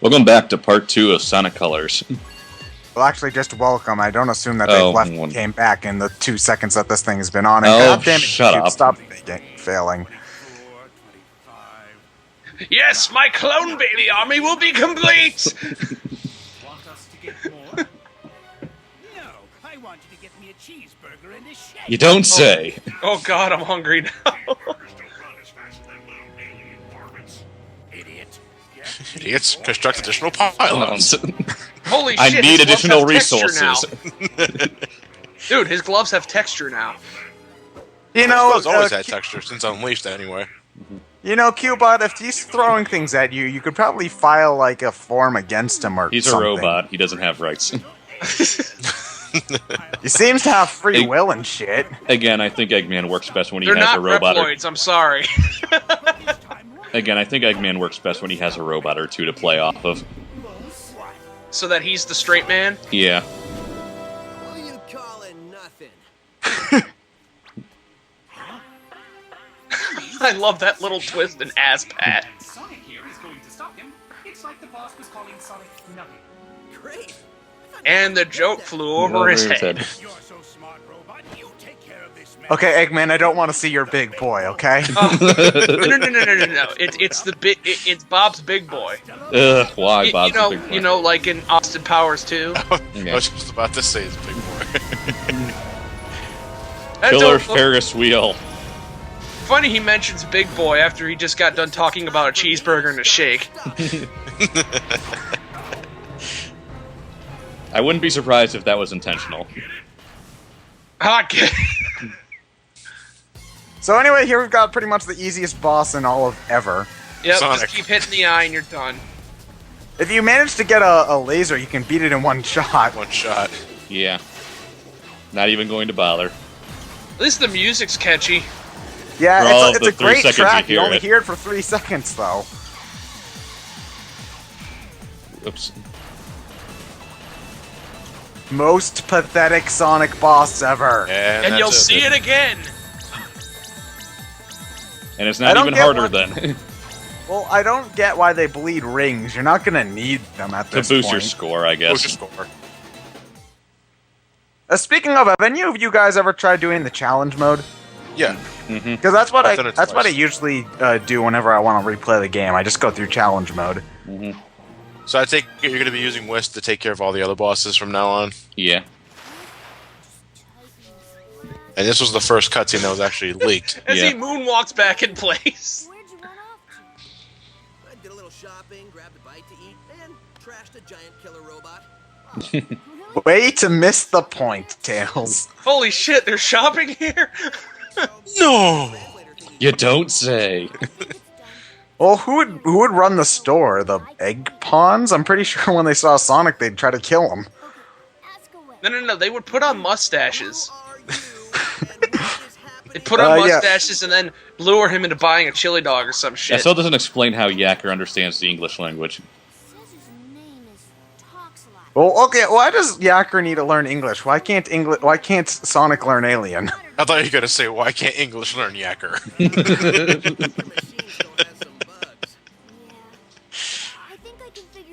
Welcome back to part 2 of Sonic Colors. Well, actually, just welcome. I don't assume that they've left and came back in the 2 seconds that this thing has been on. And goddamn it, shut up. Stop failing. Yes, my clone baby army will be complete! Want us to get more? No, I want you to get me a cheeseburger and a shake. You don't say. Oh god, I'm hungry now. Idiot. Idiots, construct additional pylons. Holy shit, I need his gloves additional have texture resources. now. Dude, his gloves have texture now. You know, It's always had texture since Unleashed anyway. You know, Cubot, if he's throwing things at you, you could probably file like a form against him or He's something. a robot. He doesn't have rights. He seems to have free will and shit. Again, I think Eggman works best when he They're has not a robot. Reploids, I'm sorry. Again, I think Eggman works best when he has a robot or two to play off of. So that he's the straight man? Yeah. What are you calling nothing? I love that little twist and ass pat. Sonic here is going to stop him. It's like the boss was calling Sonic nothing. Great. And the joke flew over his head. You're so smart, robot. You take care of this man. Okay, Eggman, I don't want to see your big boy, okay? No. It's Bob's Big Boy. Ugh, why Bob's a big boy? You know, like in Austin Powers 2. I was just about to say it's Big Boy. Killer Ferris wheel. Funny he mentions Big Boy after he just got done talking about a cheeseburger and a shake. I wouldn't be surprised if that was intentional. Okay. So anyway, here we've got pretty much the easiest boss in all of ever. Yep, Sonic. just keep hitting the eye and you're done. If you manage to get a laser, you can beat it in one shot. One shot. Yeah. Not even going to bother. At least the music's catchy. Yeah, For all it's the a 3 great seconds track. you You hear only it. hear it for 3 seconds, though. Oops. Most pathetic Sonic boss ever. And you'll see it again. And it's I not don't even get harder what- then. Well, I don't get why they bleed rings. You're not gonna need them at to this boost point. your score, I What's guess. your score? Speaking of, have any of you guys ever tried doing the challenge mode? Yeah. Because that's what I've done it that's what I twice. usually do whenever I want to replay the game. I just go through challenge mode. So I take it you're going to be using Whisk to take care of all the other bosses from now on. Yeah. And this was the first cutscene that was actually leaked. As Yeah. he moonwalks back in place. Where'd you run off to? I did a little shopping, grabbed a bite to eat, and trashed a giant killer robot. Way to miss the point, Tails. Holy shit, they're shopping here? No! You don't say. Well, who would run the store? The egg pawns? I'm pretty sure when they saw Sonic, they'd try to kill him. No, they would put on mustaches. They put on Yeah. mustaches and then lure him into buying a chili dog or some That shit. still doesn't explain how Yacker understands the English language. Well, okay. Why does Yacker need to learn English? Why can't Sonic learn Alien? I thought you were going to say, why can't English learn Yacker?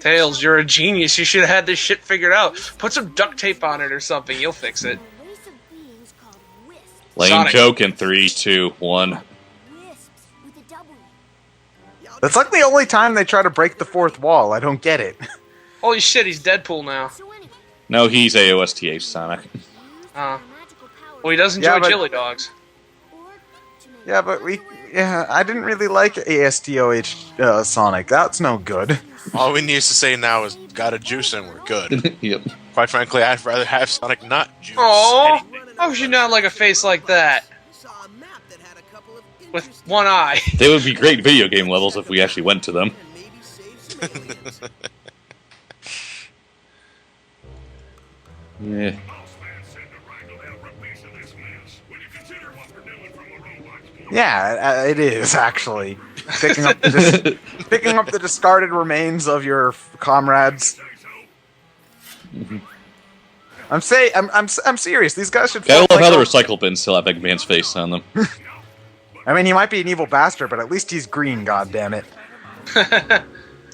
Tails, you're a genius. You should have had this shit figured out. Put some duct tape on it or something. You'll fix it. Lame Sonic. joke in 3, 2, 1. That's like the only time they try to break the fourth wall. I don't get it. Holy shit, he's Deadpool now. No, he's AOSTH Sonic. Well, he does enjoy Yeah, but- chili dogs. Yeah, but I didn't really like ASTOH Sonic. That's no good. All we need to say now is, got a juice and we're good. Yep. Quite frankly, I'd rather have Sonic not juice. Oh, anything. how would you not like a face like that? Saw a map that had a couple of With interesting one eye. They would be great video game levels if we actually went to them. and maybe save some aliens. Yeah. Yeah, it is actually picking up the discarded remains of your comrades. I'm serious. These guys should. I love fight how the like recycle bins still have Eggman's face on them. I mean, he might be an evil bastard, but at least he's green. God damn it!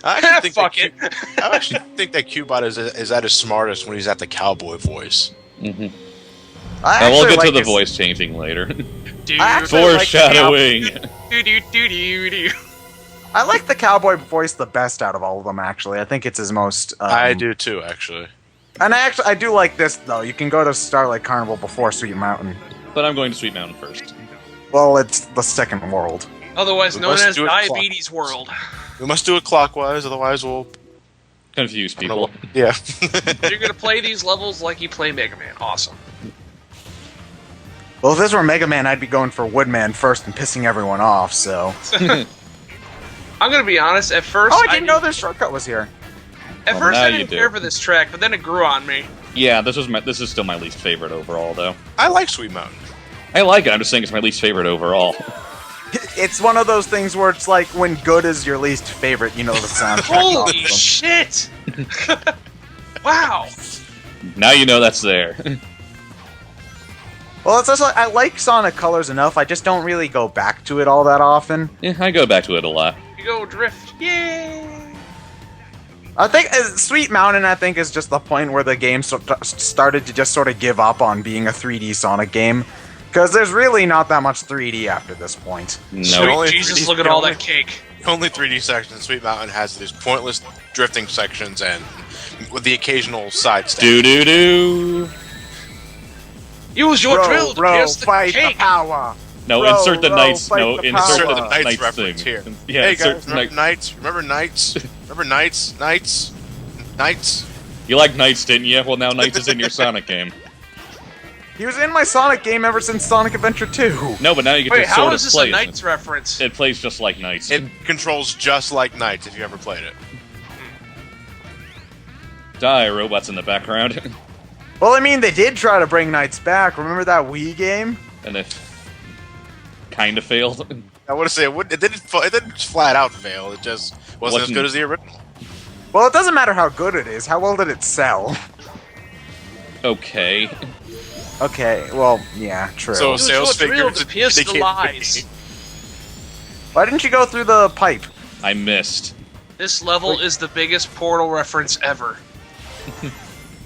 I actually think Fuck that it. I actually think that Cubot is at his smartest when he's at the cowboy voice. Mm-hmm. I We'll actually get like to the his- voice changing later. Dude, I actually like the Foreshadowing. do. I like the cowboy voice the best out of all of them. Actually, I think it's his most. I do too, actually. And I do like this though. You can go to Starlight Carnival before Sweet Mountain. But I'm going to Sweet Mountain first. Well, it's the second world. Otherwise We known must as do it Diabetes World. We must do it clockwise, otherwise we'll. Confuse I don't know. people. Yeah. You're gonna play these levels like you play Mega Man. Awesome. Well, if this were Mega Man, I'd be going for Woodman first and pissing everyone off. So. I'm gonna be honest. At first, Oh, I didn't know this shortcut was here. At Well, first, now I you didn't do. care for this track, but then it grew on me. Yeah, this is still my least favorite overall, though. I like Sweet Mountain. I like it. I'm just saying it's my least favorite overall. It's one of those things where it's like when good is your least favorite, you know the soundtrack. Holy awesome. shit! Wow. Now you know that's there. Well, it's also I like Sonic Colors enough. I just don't really go back to it all that often. Yeah, I go back to it a lot. You go drift. Yay! I think Sweet Mountain, I think, is just the point where the game started to just sort of give up on being a 3D Sonic game. Because there's really not that much 3D after this point. No. Sweet only Jesus, 3D look at all that cake. The only 3D section in Sweet Mountain has these pointless drifting sections and with the occasional side step. Do do do. Use your drill to pierce the fight cake. the power. No, Row, insert the row, knights. fight No, the insert power. the Knights knights reference thing. here. Yeah, Hey insert guys, the remember knight. Knights? Remember Knights? Remember Knights? Knights? Knights? You like knights, didn't you? Well, now knights is in your Sonic game. He was in my Sonic game ever since Sonic Adventure 2. No, but now you get Wait, to how sort is of this play a it. Knights reference? It plays just like knights. It controls just like Knights if you ever played it. Die, robots in the background. Well, I mean, they did try to bring Knights back. Remember that Wii game? And it kind of failed. I want to say it didn't flat out fail. It just wasn't as Wasn't- good as the original. Well, it doesn't matter how good it is. How well did it sell? Okay. Okay, well, yeah, true. So Use sales your drill figures to pierce the indicate- lies. Why didn't you go through the pipe? I missed. This level is the biggest Portal reference ever.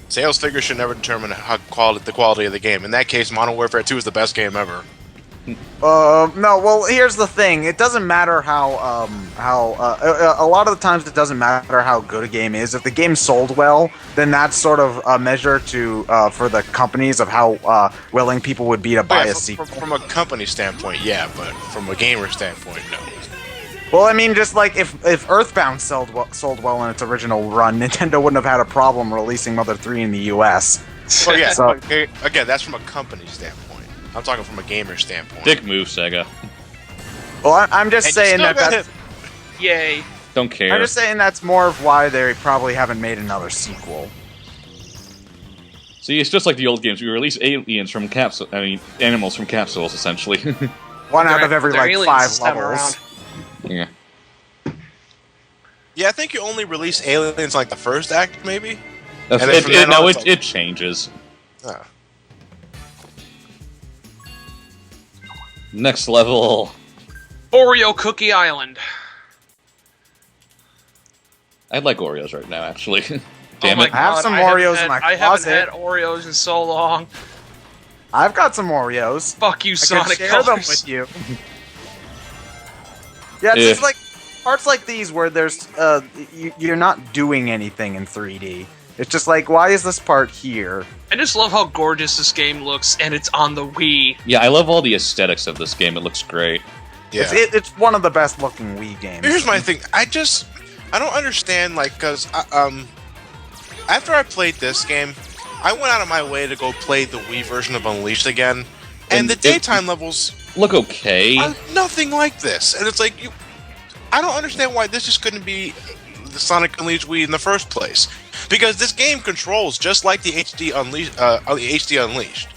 Sales figures should never determine the quality of the game. In that case, Modern Warfare 2 is the best game ever. No, well, here's the thing. It doesn't matter how a lot of the times it doesn't matter how good a game is. If the game sold well, then that's sort of a measure to for the companies of how willing people would be to buy a sequel. From a company standpoint, yeah, but from a gamer standpoint, no. Well, I mean, just like if Earthbound sold well in its original run, Nintendo wouldn't have had a problem releasing Mother 3 in the US. Well, yeah, So- again, that's from a company standpoint. I'm talking from a gamer standpoint. Dick move, Sega. Well, I'm just And you saying still that got that's, hit. Yay. Don't care. I'm just saying that's more of why they probably haven't made another sequel. See, it's just like the old games. We release aliens from capsule. I mean, animals from capsules, essentially. One out of every They're like aliens 5 this time levels. Yeah. Yeah, I think you only release aliens like the first act, maybe. It, then from then on, it's like- it changes. Oh. Next level. Oreo Cookie Island. I'd like Oreos right now, actually. Oh Damn my it. I have God, some haven't Oreos in had- my I haven't closet. had Oreos in so long. I've got some Oreos. Fuck you, I can Sonic share them Colors. with you. Yeah, it's Yeah. just like parts like these where there's you're not doing anything in 3D. It's just like, why is this part here? I just love how gorgeous this game looks, and it's on the Wii. Yeah, I love all the aesthetics of this game. It looks great. Yeah. It's one of the best looking Wii games. Here's my thing. I don't understand, like, cause after I played this game, I went out of my way to go play the Wii version of Unleashed again, and And the daytime levels Look okay. are nothing like this. And it's like, I don't understand why this just couldn't be the Sonic Unleashed Wii in the first place, because this game controls just like the HD Unleashed.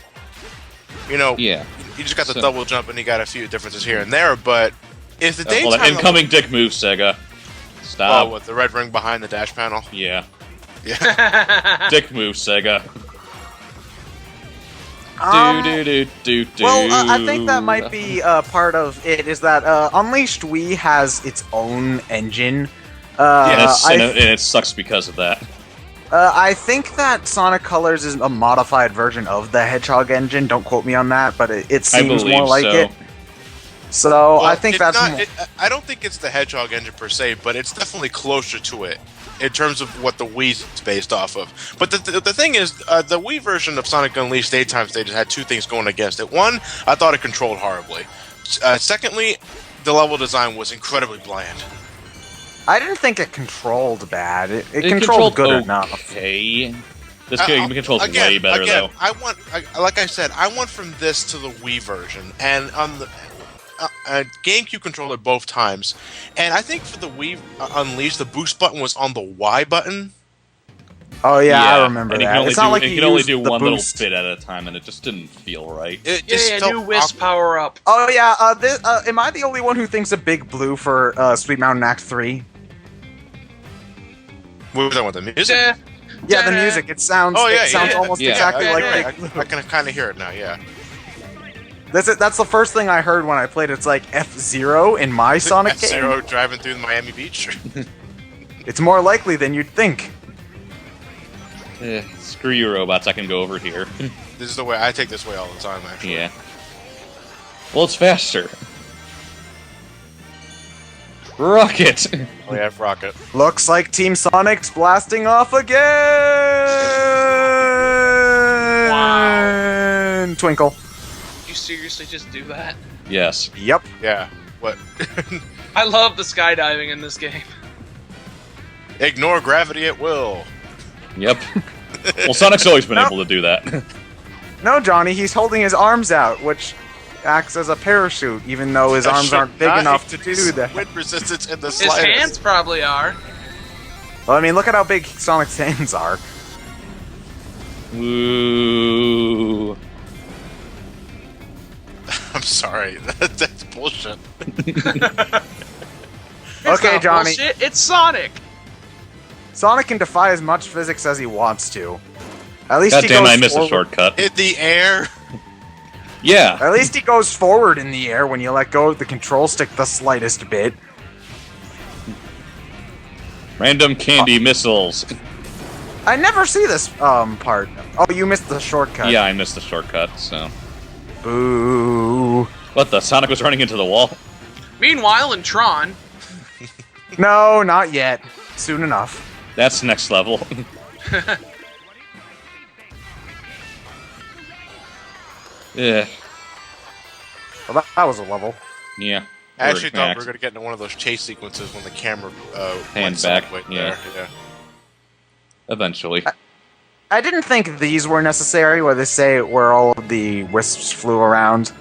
You know, Yeah. you just got the So- double jump and you got a few differences here and there, but if the Hold on. daytime Incoming dick move, Sega. oh, Stop. with the red ring behind the dash panel, Yeah. yeah. Dick move, Sega. Um, Do. Well, I think that might be part of it. Is that Unleashed Wii has its own engine, And it sucks because of that. I think that Sonic Colors is a modified version of the Hedgehog engine. Don't quote me on that, but it seems more like it. So Well, I think that's not, more... I don't think it's the Hedgehog engine per se, but it's definitely closer to it in terms of what the Wii's based off of. But the thing is, the Wii version of Sonic Unleashed Daytime Stages had two things going against it. One, I thought it controlled horribly. Secondly, the level design was incredibly bland. I didn't think it controlled bad. It controlled good enough. Okay. This game controls way better, though. Like I said, I went from this to the Wii version, and on the GameCube controller both times. And I think for the Wii Unleashed, the boost button was on the Y button. Oh yeah, I remember and that. It's not like you can only do one little bit at a time, and it just didn't feel right. It just Yeah, felt new Wisp power up. Oh yeah, am I the only one who thinks of Big Blue for Sweet Mountain Act 3? What was that with the music? Yeah, the music. It sounds. It sounds almost exactly like Big Blue. I can kind of hear it now. Yeah. That's the first thing I heard when I played. It's like F-Zero in my Sonic game. F-Zero driving through Miami Beach. It's more likely than you'd think. Screw you, robots. I can go over here. This is the way I take this way all the time. Actually. Yeah. Well, it's faster. Rocket. Oh yeah, Rocket. Looks like Team Sonic's blasting off again. Wow. Twinkle. Did you seriously just do that? Yes. Yep. Yeah. What? I love the skydiving in this game. Ignore gravity at will. Yep. Well, Sonic's always been able to do that. No, Johnny, he's holding his arms out, which acts as a parachute, even though his arms aren't big enough to do that. Wind resistance in the His slightest. hands probably are. Well, I mean, look at how big Sonic's hands are. Ooh. I'm sorry. That's bullshit. It's Okay, not Johnny. bullshit, it's Sonic. Sonic can defy as much physics as he wants to. At least God he damn, goes I missed a forward. shortcut. In the air. Yeah. At least he goes forward in the air when you let go of the control stick the slightest bit. Random candy missiles. I never see this part. Oh, you missed the shortcut. Yeah, I missed the shortcut, so. Boo. What, the Sonic was running into the wall? Meanwhile, in Tron, No, not yet. Soon enough. That's next level. Yeah. Well, that was a level. Yeah. I actually Or thought we Max. were going to get into one of those chase sequences when the camera Pans went back, right yeah. there. Yeah. Eventually. I didn't think these were necessary, where they say where all of the wisps flew around.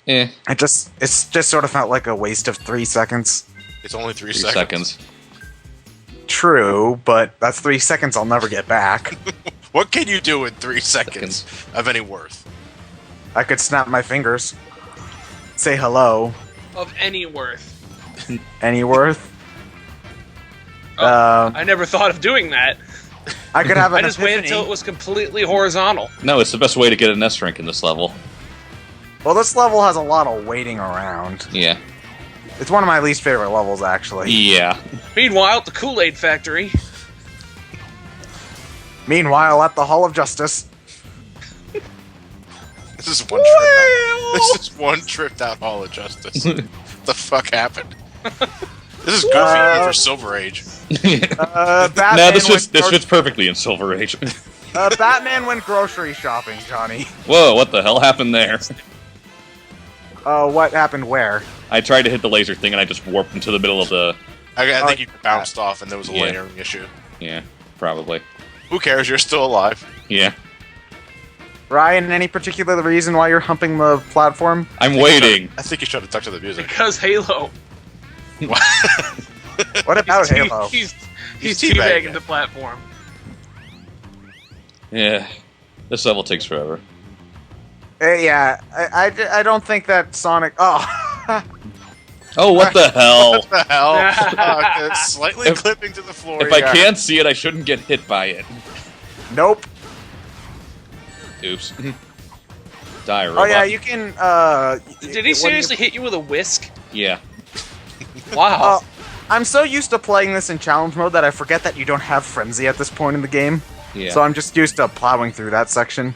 Eh. It's just sort of felt like a waste of 3 seconds. It's only 3 3 seconds. True, but that's 3 seconds I'll never get back. What can you do in 3 seconds of any worth? I could snap my fingers. Say hello. of any worth. Any worth? I never thought of doing that. I could have an I just waited epiphany. until it was completely horizontal. No, it's the best way to get an S rank in this level. Well, this level has a lot of waiting around. Yeah. It's one of my least favorite levels, actually. Yeah. Meanwhile, at the Kool-Aid factory, Meanwhile, at the Hall of Justice. This is one trip. This is one tripped out Hall of Justice. What the fuck happened? This is goofy for Silver Age. Batman No, this went fits perfectly in Silver Age. Batman went grocery shopping, Johnny. Whoa, what the hell happened there? What happened where? I tried to hit the laser thing and I just warped into the middle of the... I think you bounced off and there was a Yeah. layering issue. Yeah, probably. Who cares? You're still alive. Yeah. Ryan, any particular reason why you're humping the platform? I'm waiting. I think you should have touched the music. because Halo. What about Halo? He's teabagging teabagging it. the platform. Yeah. This level takes forever. Yeah, I don't think that Sonic... Oh. Oh, what the hell? What the hell? It's slightly clipping to the floor. If I can't see it, I shouldn't get hit by it. Nope. Oops. Die, robot. Oh yeah, you can, Did he seriously hit you with a whisk? Yeah. Wow. I'm so used to playing this in challenge mode that I forget that you don't have frenzy at this point in the game. Yeah. So I'm just used to plowing through that section.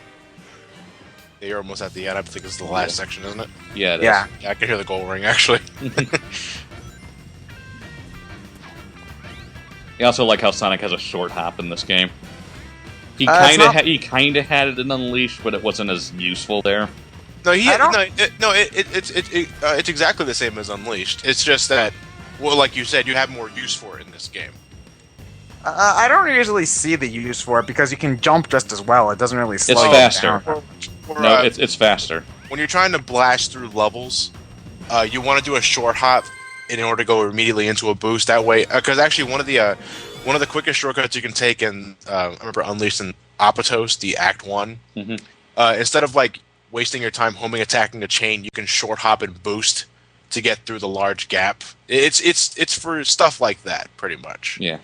You're almost at the end. I think it's the last section, isn't it? Yeah, it is. Yeah. Yeah, I can hear the goal ring, actually. I also like how Sonic has a short hop in this game. He it's not- kind of had it in Unleashed, but it wasn't as useful there. No, I don't- it's exactly the same as Unleashed. It's just that, well, like you said, you have more use for it in this game. I don't usually see the use for it because you can jump just as well. It doesn't really slow It's you faster. down. No, it's faster. When you're trying to blast through levels, you want to do a short hop in order to go immediately into a boost. That way, because actually one of the quickest shortcuts you can take in, I remember Unleashed and Apatos, the Act 1, instead of like wasting your time homing attacking a chain, you can short hop and boost to get through the large gap. It's for stuff like that, pretty much. Yeah.